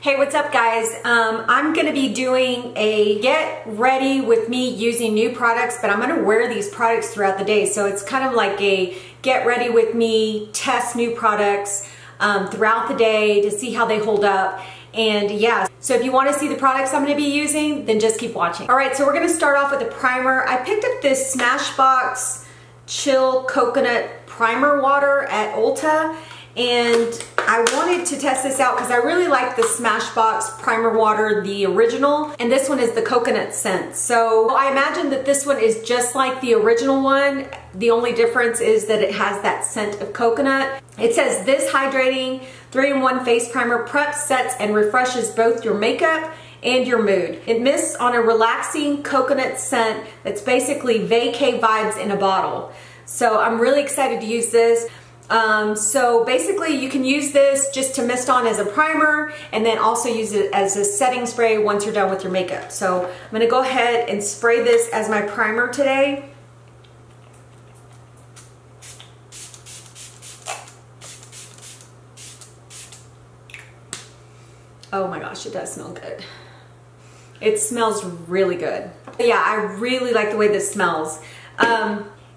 Hey, what's up guys? I'm gonna be doing a get ready with me using new products, but I'm gonna wear these products throughout the day. So it's kind of like a get ready with me, test new products throughout the day to see how they hold up. And yeah, so if you wanna see the products I'm gonna be using, then just keep watching. All right, so we're gonna start off with a primer. I picked up this Smashbox Chill Coconut Primer Water at Ulta. And I wanted to test this out because I really like the Smashbox Primer Water, the original, and this one is the coconut scent. So I imagine that this one is just like the original one. The only difference is that it has that scent of coconut. It says this hydrating 3-in-1 face primer preps, sets, and refreshes both your makeup and your mood. It mists on a relaxing coconut scent that's basically vacay vibes in a bottle. So I'm really excited to use this. So basically you can use this just to mist on as a primer and then also use it as a setting spray once you're done with your makeup. So I'm going to go ahead and spray this as my primer today. Oh my gosh, it does smell good. It smells really good. Yeah, I really like the way this smells.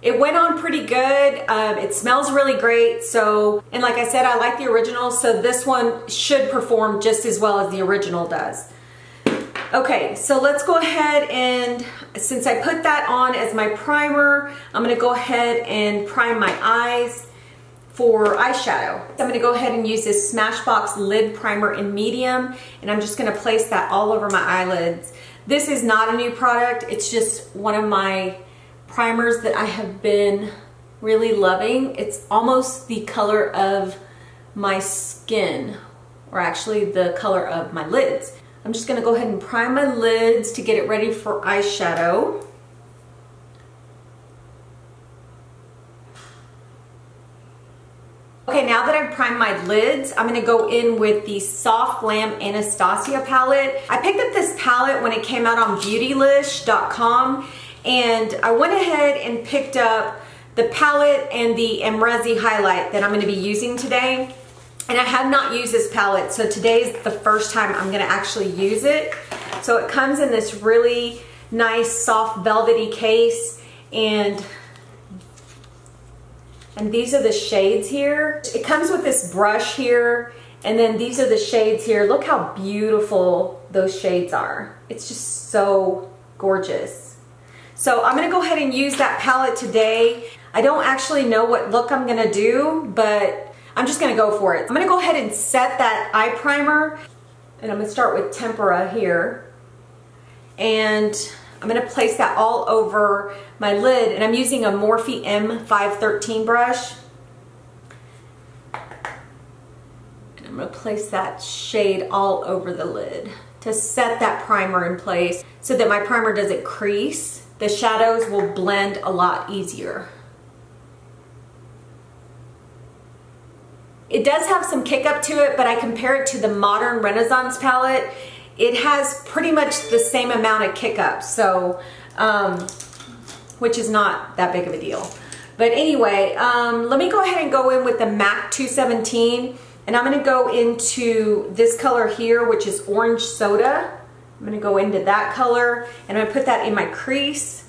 It went on pretty good. It smells really great. So, and like I said, I like the original, so this one should perform just as well as the original does. Okay, so let's go ahead and, since I put that on as my primer, I'm gonna go ahead and prime my eyes for eyeshadow. I'm gonna go ahead and use this Smashbox Lid Primer in medium, and I'm just gonna place that all over my eyelids. This is not a new product, it's just one of my primers that I have been really loving. It's almost the color of my skin, or actually the color of my lids. I'm just gonna go ahead and prime my lids to get it ready for eyeshadow. Okay, now that I've primed my lids, I'm gonna go in with the Soft Glam Anastasia palette. I picked up this palette when it came out on beautylish.com. And I went ahead and picked up the palette and the Amrezy highlight that I'm going to be using today. And I have not used this palette, so today is the first time I'm going to actually use it. So it comes in this really nice soft velvety case, and these are the shades here. It comes with this brush here, and then these are the shades here. Look how beautiful those shades are. It's just so gorgeous. So I'm gonna go ahead and use that palette today. I don't actually know what look I'm gonna do, but I'm just gonna go for it. I'm gonna go ahead and set that eye primer, and I'm gonna start with Tempera here. And I'm gonna place that all over my lid, and I'm using a Morphe M513 brush. And I'm gonna place that shade all over the lid to set that primer in place so that my primer doesn't crease. The shadows will blend a lot easier. It does have some kick up to it, but I compare it to the Modern Renaissance palette. It has pretty much the same amount of kick up, so, which is not that big of a deal. But anyway, let me go ahead and go in with the MAC 217, and I'm gonna go into this color here, which is Orange Soda. I'm going to go into that color, and I'm going to put that in my crease.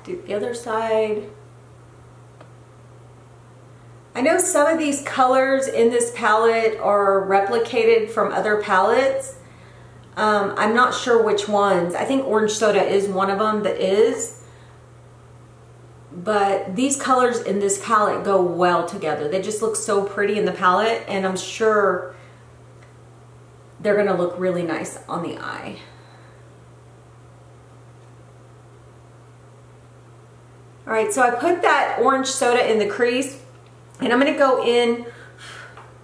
Do the other side. I know some of these colors in this palette are replicated from other palettes. I'm not sure which ones. I think Orange Soda is one of them that is. But these colors in this palette go well together. They just look so pretty in the palette, and I'm sure they're going to look really nice on the eye. Alright, so I put that Orange Soda in the crease, and I'm going to go in.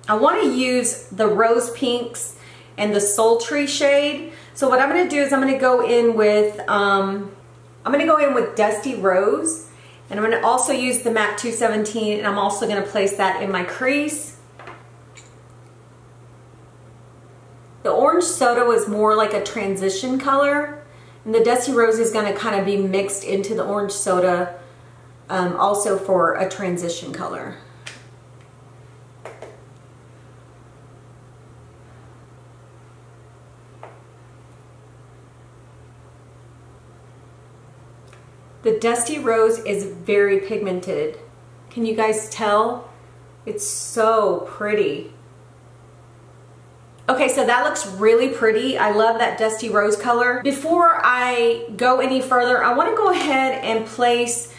I want to use the Rose Pinks and the Sultry shade. So what I'm going to do is I'm going to go in with Dusty Rose, and I'm going to also use the MAC 217, and I'm also going to place that in my crease. The Orange Soda was more like a transition color, And the Dusty Rose is going to kind of be mixed into the orange soda also for a transition color. The Dusty Rose is very pigmented. Can you guys tell? It's so pretty. Okay, so that looks really pretty. I love that Dusty Rose color. Before I go any further, I want to go ahead and place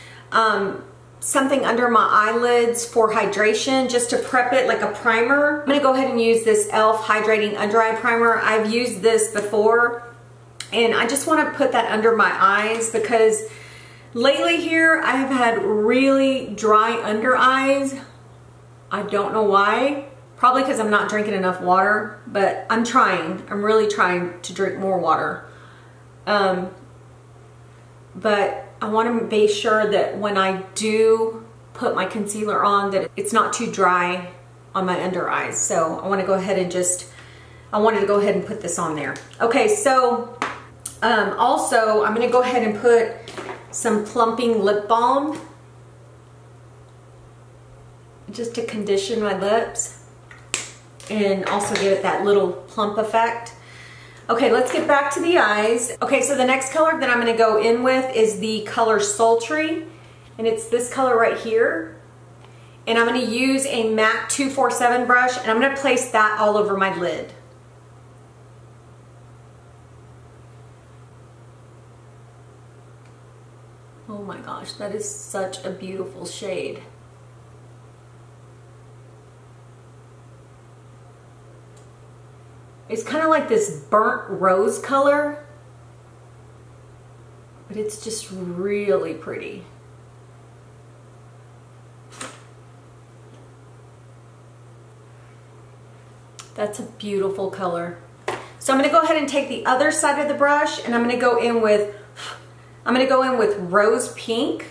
something under my eyelids for hydration, just to prep it like a primer. I'm going to go ahead and use this e.l.f. Hydrating Under Eye Primer. I've used this before, and I just want to put that under my eyes because lately here I have had really dry under eyes. I don't know why. Probably because I'm not drinking enough water, but I'm trying. I'm really trying to drink more water. But I want to be sure that when I do put my concealer on that it's not too dry on my under eyes. So I want to go ahead and I wanted to go ahead and put this on there. Okay, so also I'm going to go ahead and put some plumping lip balm just to condition my lips and also give it that little plump effect. Okay, let's get back to the eyes. Okay, so the next color that I'm going to go in with is the color Sultry, and it's this color right here. And I'm going to use a MAC 247 brush, and I'm going to place that all over my lid. Oh my gosh, that is such a beautiful shade. It's kind of like this burnt rose color, but it's just really pretty. That's a beautiful color. So I'm going to go ahead and take the other side of the brush, and I'm going to go in with Rose Pink.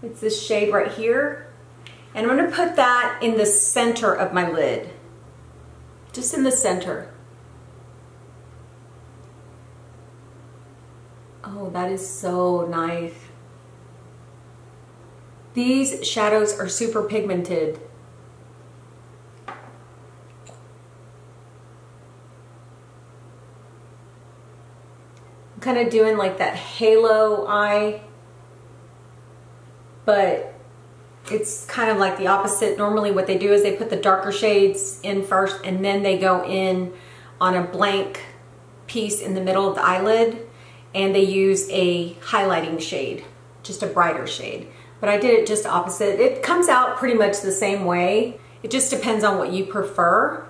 It's this shade right here. And I'm going to put that in the center of my lid. Just in the center. Oh, that is so nice. These shadows are super pigmented. I'm kind of doing like that halo eye, but it's kind of like the opposite. Normally what they do is they put the darker shades in first and then they go in on a blank piece in the middle of the eyelid, and they use a highlighting shade, just a brighter shade. But I did it just opposite. It comes out pretty much the same way. It just depends on what you prefer.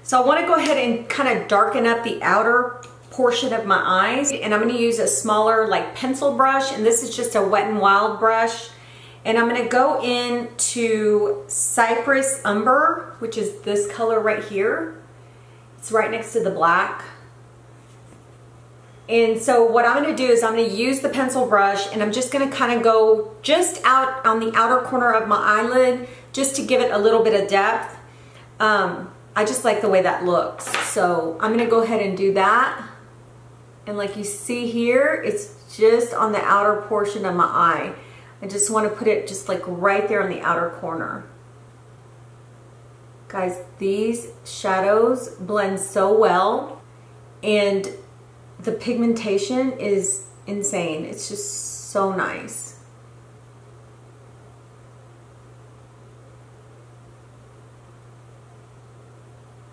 So I want to go ahead and kind of darken up the outer portion of my eyes, and I'm going to use a smaller like pencil brush, and this is just a Wet n Wild brush. And I'm going to go into Cypress Umber, which is this color right here. It's right next to the black. And so what I'm going to do is I'm going to use the pencil brush, and I'm just going to kind of go just out on the outer corner of my eyelid just to give it a little bit of depth. I just like the way that looks. So I'm going to go ahead and do that. And like you see here, it's just on the outer portion of my eye. I just want to put it just like right there on the outer corner. Guys, these shadows blend so well, and the pigmentation is insane. It's just so nice.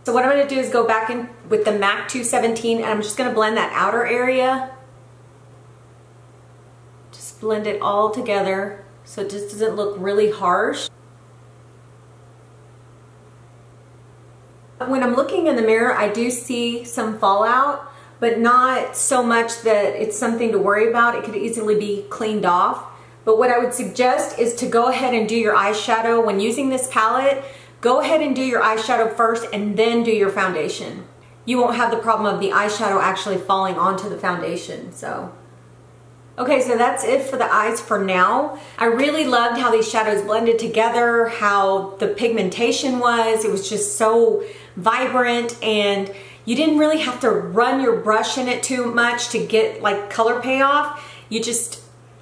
So what I'm going to do is go back in with the MAC 217, and I'm just going to blend that outer area. Blend it all together so it just doesn't look really harsh. When I'm looking in the mirror, I do see some fallout, but not so much that it's something to worry about. It could easily be cleaned off. But what I would suggest is to go ahead and do your eyeshadow. When using this palette, go ahead and do your eyeshadow first and then do your foundation. You won't have the problem of the eyeshadow actually falling onto the foundation. Okay, so that's it for the eyes for now. I really loved how these shadows blended together, how the pigmentation was. It was just so vibrant, and you didn't really have to run your brush in it too much to get like color payoff. You just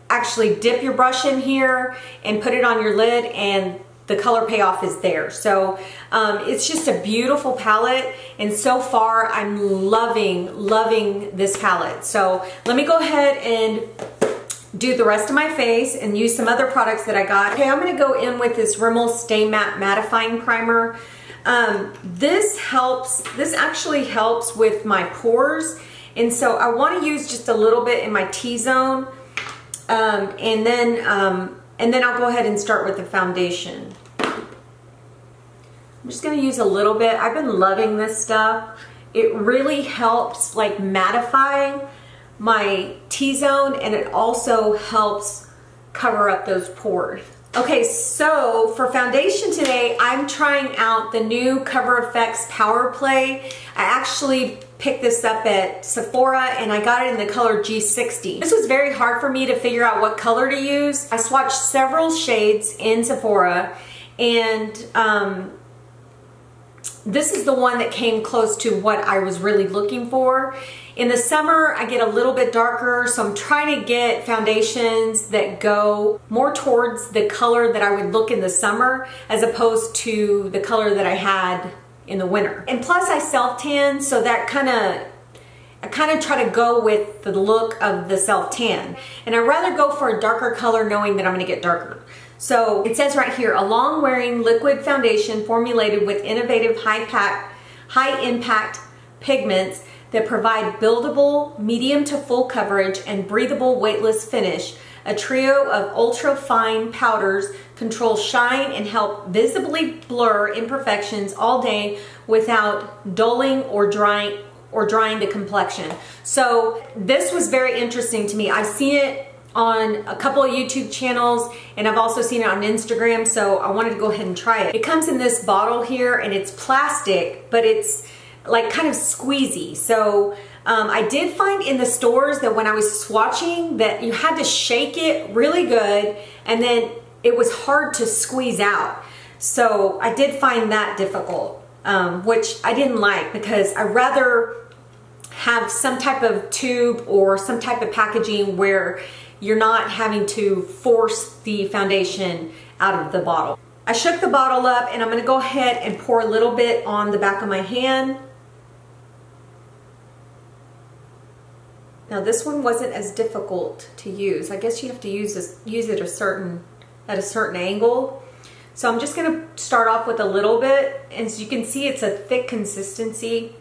actually dip your brush in here and put it on your lid and the color payoff is there. So it's just a beautiful palette, and so far I'm loving this palette. So let me go ahead and do the rest of my face and use some other products that I got. Okay, I'm gonna go in with this Rimmel Stay Matte Mattifying Primer. This actually helps with my pores, and so I want to use just a little bit in my T-zone, and then I'll go ahead and start with the foundation. I'm just going to use a little bit. I've been loving this stuff. It really helps like mattify my T-zone, and it also helps cover up those pores. Okay, so for foundation today, I'm trying out the new Cover FX Power Play. I actually picked this up at Sephora and I got it in the color G60. This was very hard for me to figure out what color to use. I swatched several shades in Sephora, and this is the one that came close to what I was really looking for. In the summer, I get a little bit darker, so I'm trying to get foundations that go more towards the color that I would look in the summer as opposed to the color that I had in the winter. And plus I self-tan, so that I kind of try to go with the look of the self-tan. And I'd rather go for a darker color knowing that I'm gonna get darker. So it says right here, a long-wearing liquid foundation formulated with innovative high-impact pigments that provide buildable, medium to full coverage and breathable weightless finish. A trio of ultra-fine powders control shine and help visibly blur imperfections all day without dulling or drying the complexion. So this was very interesting to me. I've seen it on a couple of YouTube channels, and I've also seen it on Instagram, so I wanted to go ahead and try it. It comes in this bottle here, and it's plastic, but it's like kind of squeezy. So I did find in the stores that when I was swatching that you had to shake it really good, and then it was hard to squeeze out. So I did find that difficult, which I didn't like, because I'd rather have some type of tube or some type of packaging where you're not having to force the foundation out of the bottle. I shook the bottle up, and I'm gonna go ahead and pour a little bit on the back of my hand. Now this one wasn't as difficult to use. I guess you have to use it at a certain angle. So I'm just gonna start off with a little bit. As you can see, it's a thick consistency.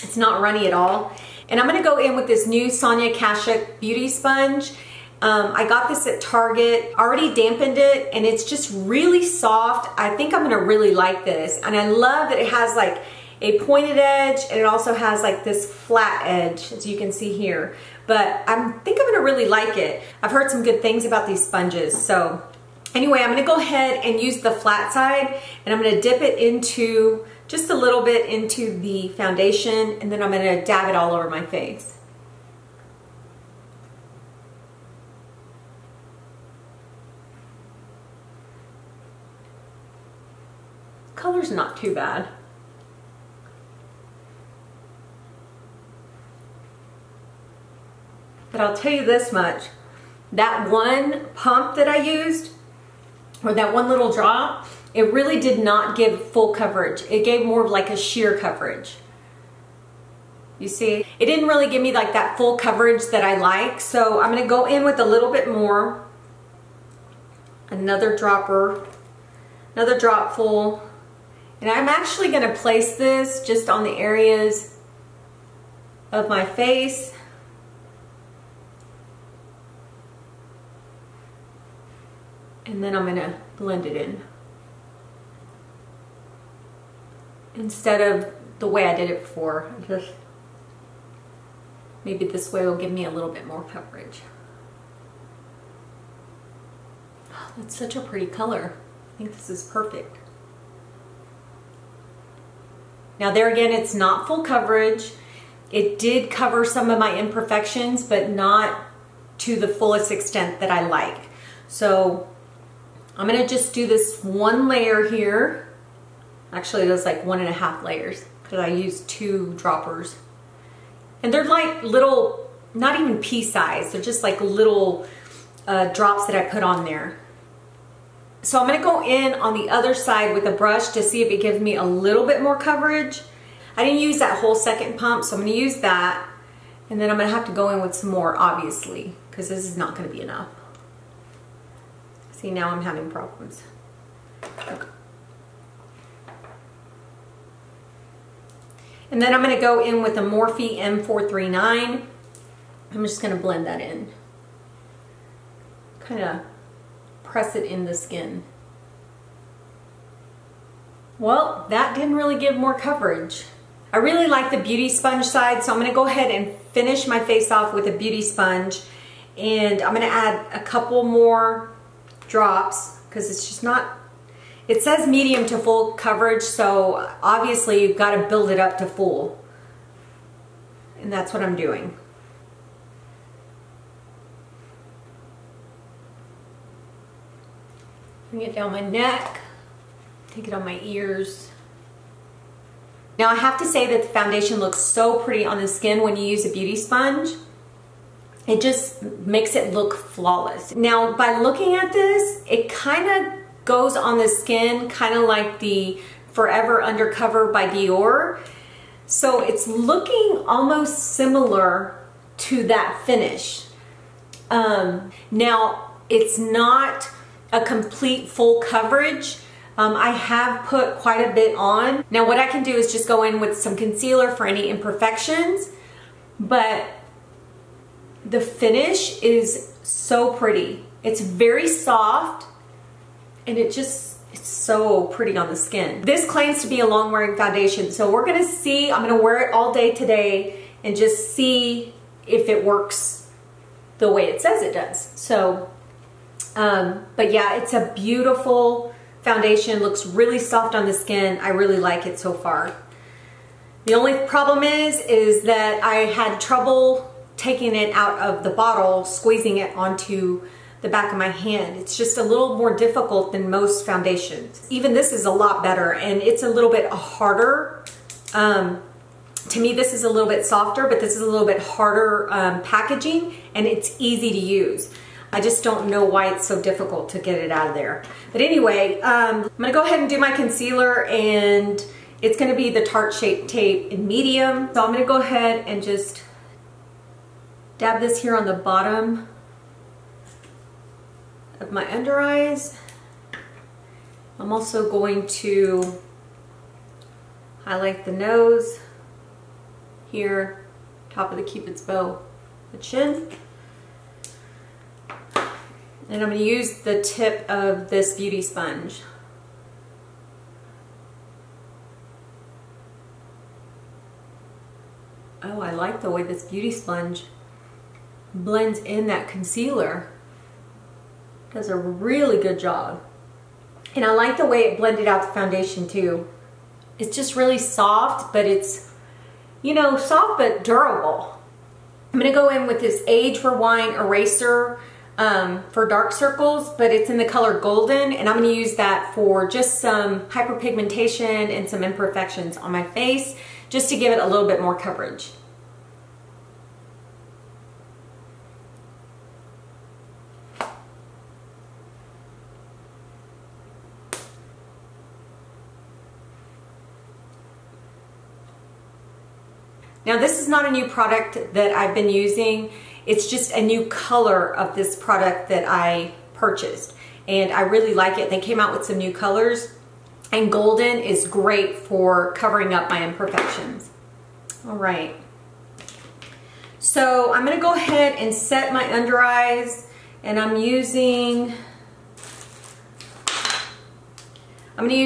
It's not runny at all. And I'm gonna go in with this new Sonia Kashuk beauty sponge. I got this at Target, already dampened it, and it's just really soft. I think I'm gonna really like this. And I love that it has like a pointed edge, and it also has like this flat edge, as you can see here. But I think I'm gonna really like it. I've heard some good things about these sponges. So anyway, I'm gonna go ahead and use the flat side, and I'm gonna dip it into just a little bit into the foundation, and then I'm gonna dab it all over my face. Color's not too bad. But I'll tell you this much, that one pump that I used, or that one little drop, it really did not give full coverage. It gave more of like a sheer coverage. You see? It didn't really give me like that full coverage that I like, so I'm gonna go in with a little bit more. Another dropper, another drop full. And I'm actually gonna place this just on the areas of my face. And then I'm gonna blend it in. Instead of the way I did it before, just maybe this way will give me a little bit more coverage. Oh, that's such a pretty color. I think this is perfect. Now there again, it's not full coverage. It did cover some of my imperfections, but not to the fullest extent that I like. So I'm gonna just do this one layer here. Actually, there's like 1.5 layers. because I used 2 droppers. And they're like little, not even pea size, they're just like little drops that I put on there. So I'm going to go in on the other side with a brush to see if it gives me a little bit more coverage. I didn't use that whole second pump, so I'm going to use that. And then I'm going to have to go in with some more, obviously, because this is not going to be enough. See, now I'm having problems. Okay. And then I'm going to go in with a Morphe M439. I'm just going to blend that in. Kind of press it in the skin. Well, that didn't really give more coverage. I really like the beauty sponge side, so I'm going to go ahead and finish my face off with a beauty sponge. And I'm going to add a couple more drops because it's just not, it says medium to full coverage, so obviously you've got to build it up to full. And that's what I'm doing. Bring it down my neck, take it on my ears. Now I have to say that the foundation looks so pretty on the skin when you use a beauty sponge. It just makes it look flawless. Now by looking at this, it kind of goes on the skin kind of like the Forever Undercover by Dior. So it's looking almost similar to that finish. Now it's not a complete full coverage. I have put quite a bit on. Now what I can do is just go in with some concealer for any imperfections, but the finish is so pretty. It's very soft and it's so pretty on the skin. This claims to be a long wearing foundation, so we're gonna see. I'm gonna wear it all day today and just see if it works the way it says it does. So, but yeah, it's a beautiful foundation, looks really soft on the skin. I really like it so far. The only problem is that I had trouble taking it out of the bottle, squeezing it onto the back of my hand. It's just a little more difficult than most foundations. Even this is a lot better, and it's a little bit harder. To me, this is a little bit softer, but this is a little bit harder packaging, and it's easy to use. I just don't know why it's so difficult to get it out of there. But anyway, I'm gonna go ahead and do my concealer, and it's gonna be the Tarte Shape Tape in medium. So I'm gonna go ahead and just dab this here on the bottom of my under eyes. I'm also going to highlight the nose here, top of the Cupid's bow, the chin. And I'm going to use the tip of this beauty sponge. Oh, I like the way this beauty sponge blends in that concealer. Does a really good job. And I like the way it blended out the foundation too. It's just really soft, but it's, you know, soft but durable. I'm going to go in with this Age Rewind Eraser for dark circles, but it's in the color Golden, and I'm going to use that for just some hyperpigmentation and some imperfections on my face, just to give it a little bit more coverage. Now this is not a new product that I've been using. It's just a new color of this product that I purchased, and I really like it. They came out with some new colors, and Golden is great for covering up my imperfections. All right. So I'm gonna go ahead and set my under eyes, and I'm gonna use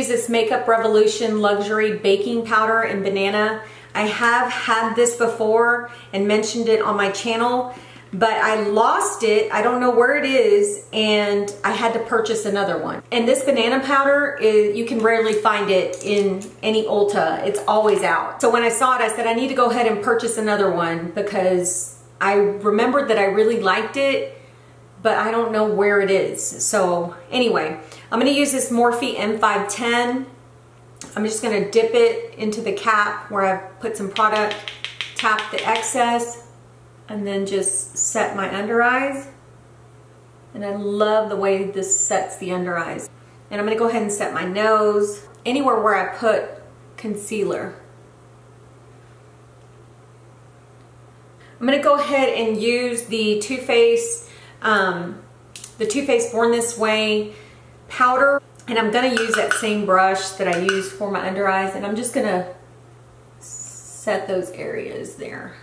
this Makeup Revolution Luxury Baking Powder in Banana. I have had this before and mentioned it on my channel, but I lost it. I don't know where it is, and I had to purchase another one. And this banana powder, you can rarely find it in any Ulta. It's always out. So when I saw it, I said I need to go ahead and purchase another one because I remembered that I really liked it, but I don't know where it is. So anyway, I'm gonna use this Morphe M510 I'm just gonna dip it into the cap where I've put some product, tap the excess, and then just set my under eyes. And I love the way this sets the under eyes. And I'm gonna go ahead and set my nose, anywhere where I put concealer. I'm gonna go ahead and use the Too Faced Born This Way powder. And I'm gonna use that same brush that I used for my under eyes, and I'm just gonna set those areas there.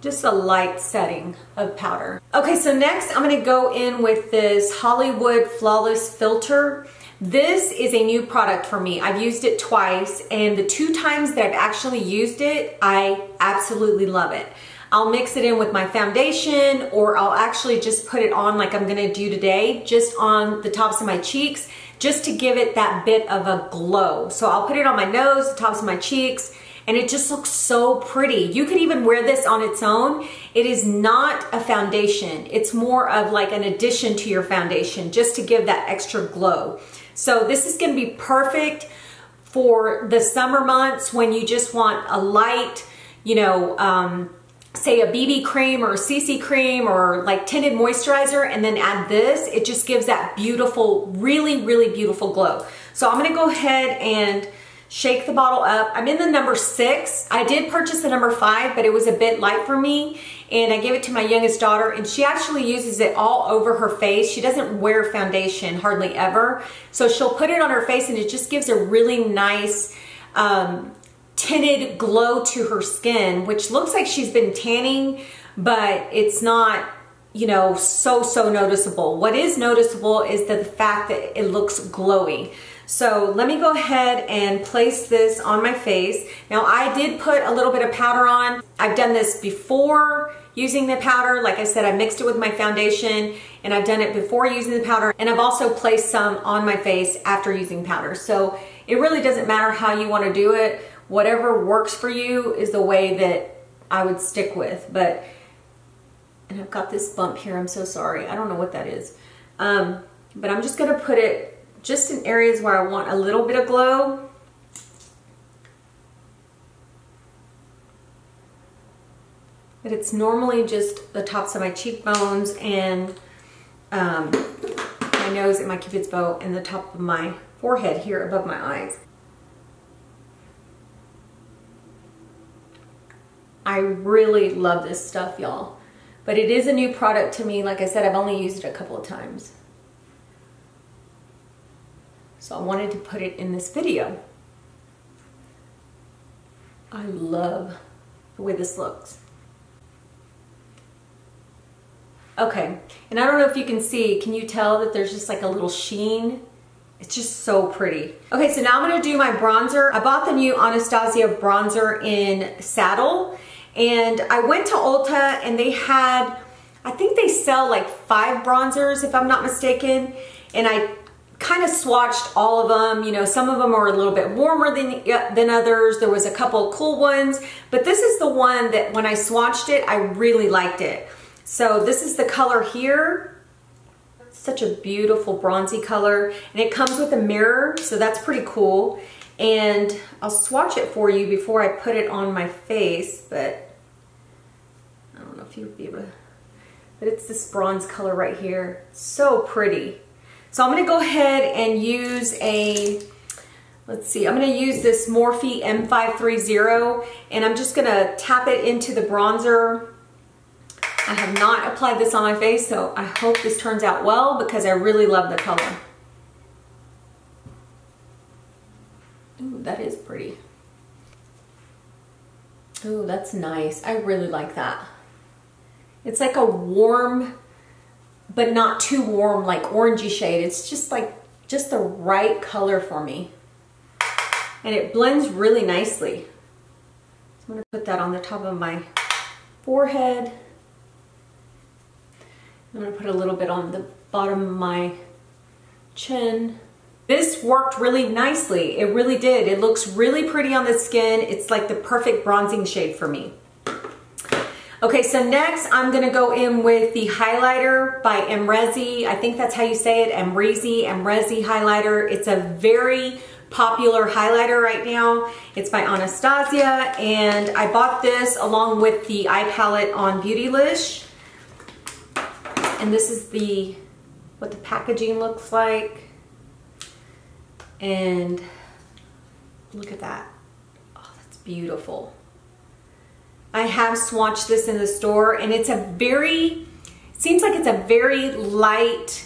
Just a light setting of powder. Okay, so next I'm gonna go in with this Hollywood Flawless Filter. This is a new product for me. I've used it twice, and the 2 times that I've actually used it, I absolutely love it. I'll mix it in with my foundation, or I'll actually just put it on like I'm gonna do today, just on the tops of my cheeks, just to give it that bit of a glow. So I'll put it on my nose, the tops of my cheeks, and it just looks so pretty. You could even wear this on its own. It is not a foundation. It's more of like an addition to your foundation, just to give that extra glow. So this is gonna be perfect for the summer months when you just want a light, you know, say a BB cream or a CC cream or like tinted moisturizer, and then add this. It just gives that beautiful, really, really beautiful glow. So I'm gonna go ahead and shake the bottle up. I'm in the number 6. I did purchase the number 5, but it was a bit light for me, and I gave it to my youngest daughter, and she actually uses it all over her face. She doesn't wear foundation hardly ever, so she'll put it on her face, and it just gives a really nice tinted glow to her skin, which looks like she's been tanning, but it's not, you know, so noticeable. What is noticeable is the fact that it looks glowy. So let me go ahead and place this on my face. Now I did put a little bit of powder on. I've done this before using the powder. Like I said, I mixed it with my foundation, and I've done it before using the powder, and I've also placed some on my face after using powder. So it really doesn't matter how you want to do it. Whatever works for you is the way that I would stick with. But, and I've got this bump here, I'm so sorry. I don't know what that is. But I'm just gonna put it just in areas where I want a little bit of glow. But it's normally just the tops of my cheekbones and my nose and my cupid's bow and the top of my forehead here above my eyes. I really love this stuff, y'all. But it is a new product to me. Like I said, I've only used it a couple of times. So I wanted to put it in this video. I love the way this looks. Okay, and I don't know if you can see, can you tell that there's just like a little sheen? It's just so pretty. Okay, so now I'm gonna do my bronzer. I bought the new Anastasia Bronzer in Saddle, and I went to Ulta and they had, I think they sell like 5 bronzers if I'm not mistaken, and I kind of swatched all of them. You know, some of them are a little bit warmer than others. There was a couple of cool ones, but this is the one that when I swatched it, I really liked it. So this is the color here. Such a beautiful bronzy color, and it comes with a mirror, so that's pretty cool. And I'll swatch it for you before I put it on my face, but I don't know if you'll be able to, but it's this bronze color right here. So pretty. So I'm gonna go ahead and use a, let's see, I'm gonna use this Morphe M530, and I'm just gonna tap it into the bronzer. I have not applied this on my face, so I hope this turns out well because I really love the color. Ooh, that is pretty. Ooh, that's nice. I really like that. It's like a warm, but not too warm, like orangey shade. It's just like, just the right color for me. And it blends really nicely. So I'm gonna put that on the top of my forehead. I'm gonna put a little bit on the bottom of my chin. This worked really nicely. It really did. It looks really pretty on the skin. It's like the perfect bronzing shade for me. Okay, so next I'm gonna go in with the highlighter by Amrezy. I think that's how you say it, Amrezy highlighter. It's a very popular highlighter right now. It's by Anastasia, and I bought this along with the eye palette on Beautylish. And this is what the packaging looks like. And look at that. Oh, that's beautiful. I have swatched this in the store, and it's seems like it's a very light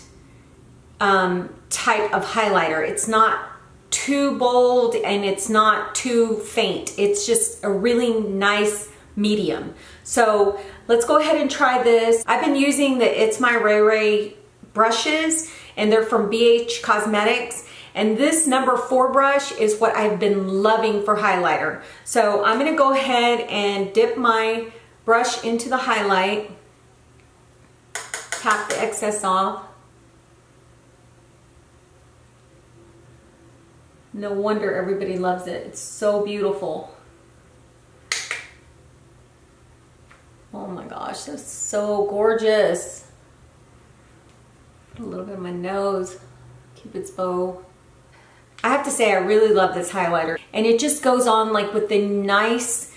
type of highlighter. It's not too bold and it's not too faint. It's just a really nice medium. So let's go ahead and try this. I've been using the It's My Raye brushes, and they're from BH Cosmetics. And this number 4 brush is what I've been loving for highlighter. So I'm gonna go ahead and dip my brush into the highlight, tap the excess off. No wonder everybody loves it. It's so beautiful. Oh my gosh, that's so gorgeous. A little bit of my nose, Cupid's bow. I have to say, I really love this highlighter, and it just goes on like with the nice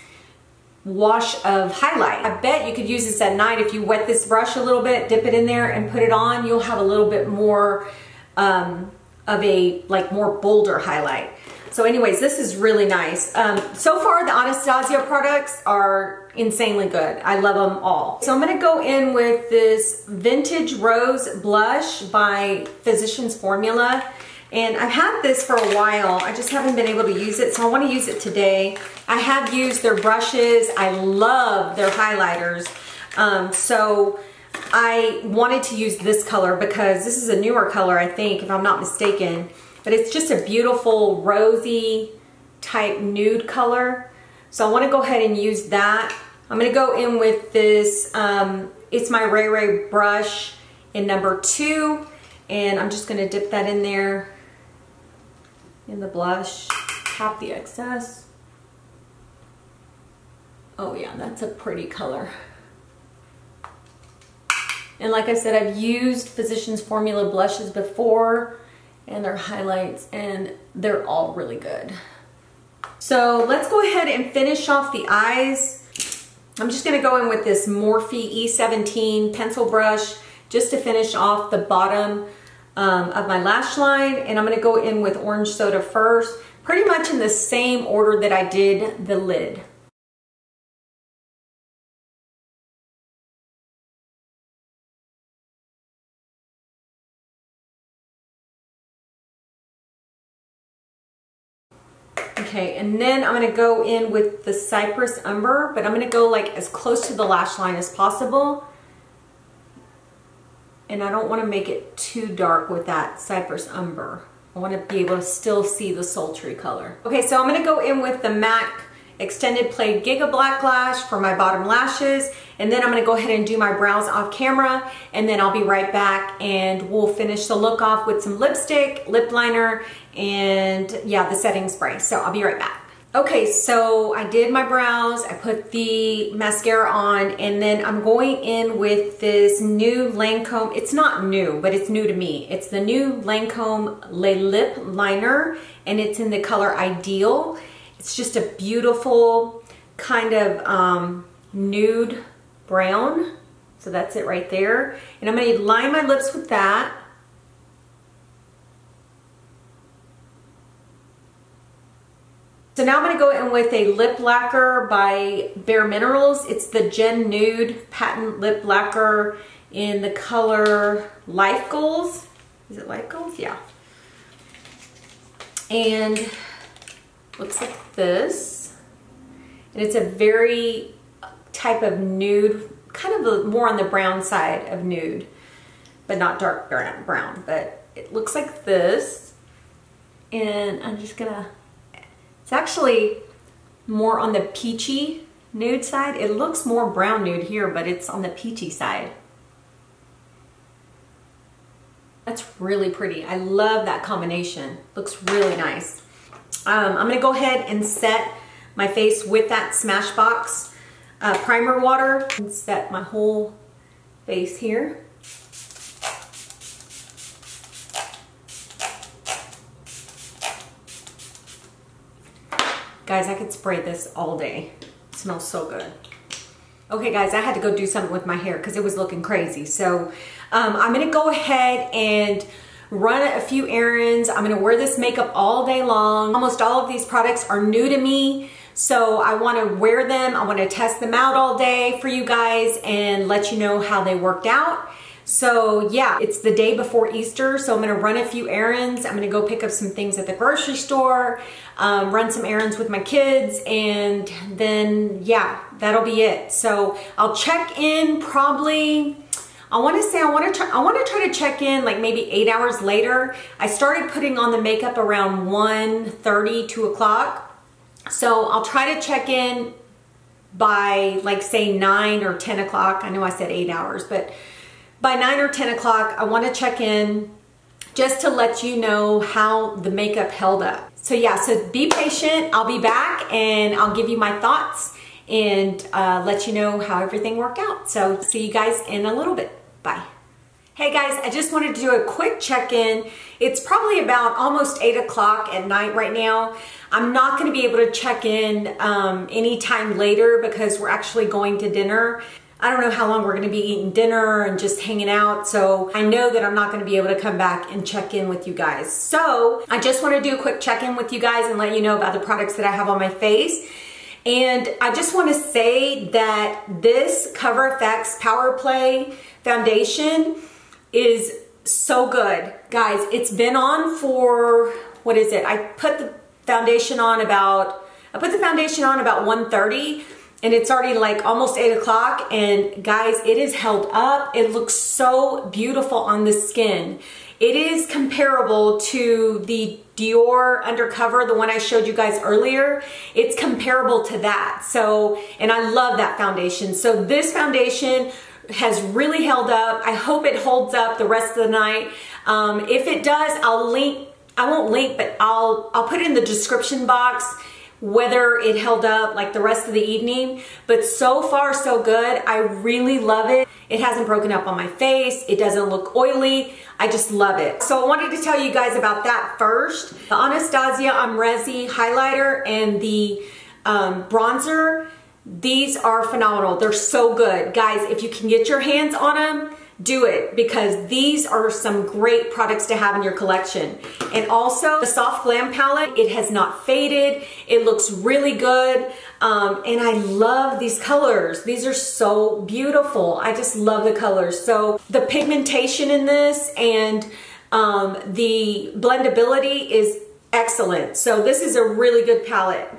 wash of highlight. I bet you could use this at night if you wet this brush a little bit, dip it in there and put it on. You'll have a little bit more of a more bolder highlight. So anyways, this is really nice. So far the Anastasia products are insanely good. I love them all. So I'm gonna go in with this Vintage Rose blush by Physicians Formula. And I've had this for a while. I just haven't been able to use it, so I want to use it today. I have used their brushes. I love their highlighters. So I wanted to use this color because this is a newer color, I think, if I'm not mistaken. But it's just a beautiful rosy type nude color. So I want to go ahead and use that. I'm going to go in with this It's My Raye brush in number 2. And I'm just going to dip that in there in the blush, tap the excess. Oh yeah, that's a pretty color. And like I said, I've used Physicians Formula blushes before and their highlights, and they're all really good. So let's go ahead and finish off the eyes. I'm just gonna go in with this Morphe E17 pencil brush just to finish off the bottom of my lash line, and I'm gonna go in with Orange Soda first, pretty much in the same order that I did the lid. Okay, and then I'm gonna go in with the Cypress Umber, but I'm gonna go like as close to the lash line as possible. And I don't want to make it too dark with that Cypress Umber. I want to be able to still see the sultry color. Okay, so I'm going to go in with the MAC Extended Play Giga Black Lash for my bottom lashes. And then I'm going to go ahead and do my brows off camera. And then I'll be right back and we'll finish the look off with some lipstick, lip liner, and yeah, the setting spray. So I'll be right back. Okay, so I did my brows, I put the mascara on, and then I'm going in with this new Lancome. It's not new, but it's new to me. It's the new Lancome Lip Liner, and it's in the color Ideal. It's just a beautiful kind of nude brown. So that's it right there. And I'm going to line my lips with that. So now I'm going to go in with a lip lacquer by Bare Minerals. It's the Gen Nude Patent Lip Lacquer in the color Life Goals. Is it Life Goals? Yeah. And looks like this. And it's a very type of nude, kind of more on the brown side of nude, but not dark brown. But it looks like this. And I'm just going to... It's actually more on the peachy nude side. It looks more brown nude here, but it's on the peachy side. That's really pretty. I love that combination. Looks really nice. I'm gonna go ahead and set my face with that Smashbox primer water and set my whole face here. Guys, I could spray this all day. It smells so good. Okay guys, I had to go do something with my hair because it was looking crazy. So I'm gonna go ahead and run a few errands. I'm gonna wear this makeup all day long. Almost all of these products are new to me, so I wanna wear them. I wanna test them out all day for you guys and let you know how they worked out. So yeah, it's the day before Easter, so I'm gonna run a few errands. I'm gonna go pick up some things at the grocery store, run some errands with my kids, and then yeah, that'll be it. So I'll check in probably, I want to try to check in like maybe 8 hours later. I started putting on the makeup around 1:30, 2 o'clock. So I'll try to check in by like say 9 or 10 o'clock. I know I said 8 hours, but by 9 or 10 o'clock, I want to check in just to let you know how the makeup held up. So yeah, so be patient. I'll be back and I'll give you my thoughts and let you know how everything worked out. So see you guys in a little bit. Bye. Hey guys, I just wanted to do a quick check-in. It's probably about almost 8 o'clock at night right now. I'm not going to be able to check in anytime later because we're actually going to dinner. I don't know how long we're going to be eating dinner and just hanging out, so I know that I'm not going to be able to come back and check in with you guys. So I just want to do a quick check-in with you guys and let you know about the products that I have on my face. And I just want to say that this Cover FX Power Play foundation is so good. Guys, it's been on for, what is it? I put the foundation on about 1:30. And it's already like almost 8 o'clock, and guys, it is held up. It looks so beautiful on the skin. It is comparable to the Dior Undercover, the one I showed you guys earlier. It's comparable to that. So, and I love that foundation. So this foundation has really held up. I hope it holds up the rest of the night. If it does, I won't link, but I'll put it in the description box whether it held up like the rest of the evening. But so far so good. I really love it. It hasn't broken up on my face. It doesn't look oily. I just love it. So I wanted to tell you guys about that first. The Anastasia Amrezy highlighter and the bronzer, these are phenomenal. They're so good. Guys, if you can get your hands on them, do it, because these are some great products to have in your collection. And also the Soft Glam palette, it has not faded. It looks really good. And I love these colors. These are so beautiful. I just love the colors. So the pigmentation in this and the blendability is excellent. So this is a really good palette.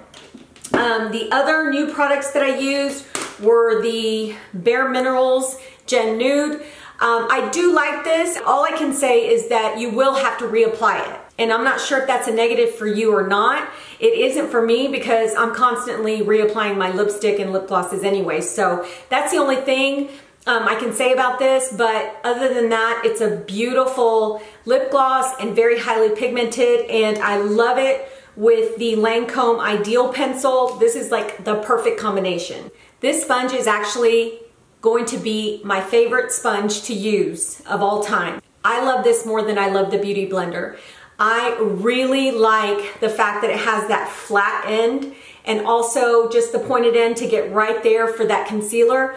The other new products that I used were the Bare Minerals Gen Nude. I do like this. All I can say is that you will have to reapply it. And I'm not sure if that's a negative for you or not. It isn't for me because I'm constantly reapplying my lipstick and lip glosses anyway. So that's the only thing I can say about this. But other than that, it's a beautiful lip gloss and very highly pigmented. And I love it with the Lancome Ideal Pencil. This is like the perfect combination. This sponge is actually going to be my favorite sponge to use of all time. I love this more than I love the Beauty Blender. I really like the fact that it has that flat end and also just the pointed end to get right there for that concealer.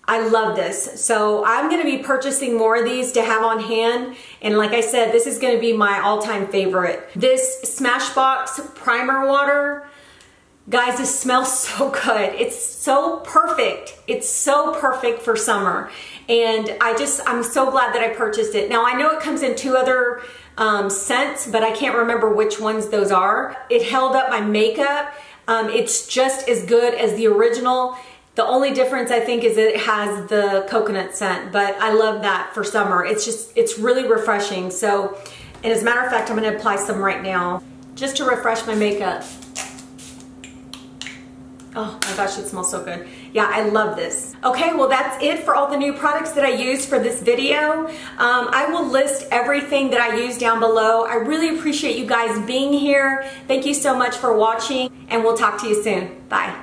I love this. So I'm going to be purchasing more of these to have on hand. And like I said, this is going to be my all-time favorite. This Smashbox primer water, guys, this smells so good. It's so perfect. It's so perfect for summer. And I'm so glad that I purchased it. Now I know it comes in 2 other scents, but I can't remember which ones those are. It held up my makeup. It's just as good as the original. The only difference I think is that it has the coconut scent, but I love that for summer. It's really refreshing. So, and as a matter of fact, I'm gonna apply some right now just to refresh my makeup. Oh my gosh, it smells so good. Yeah, I love this. Okay, well that's it for all the new products that I used for this video. I will list everything that I use down below. I really appreciate you guys being here. Thank you so much for watching, and we'll talk to you soon. Bye.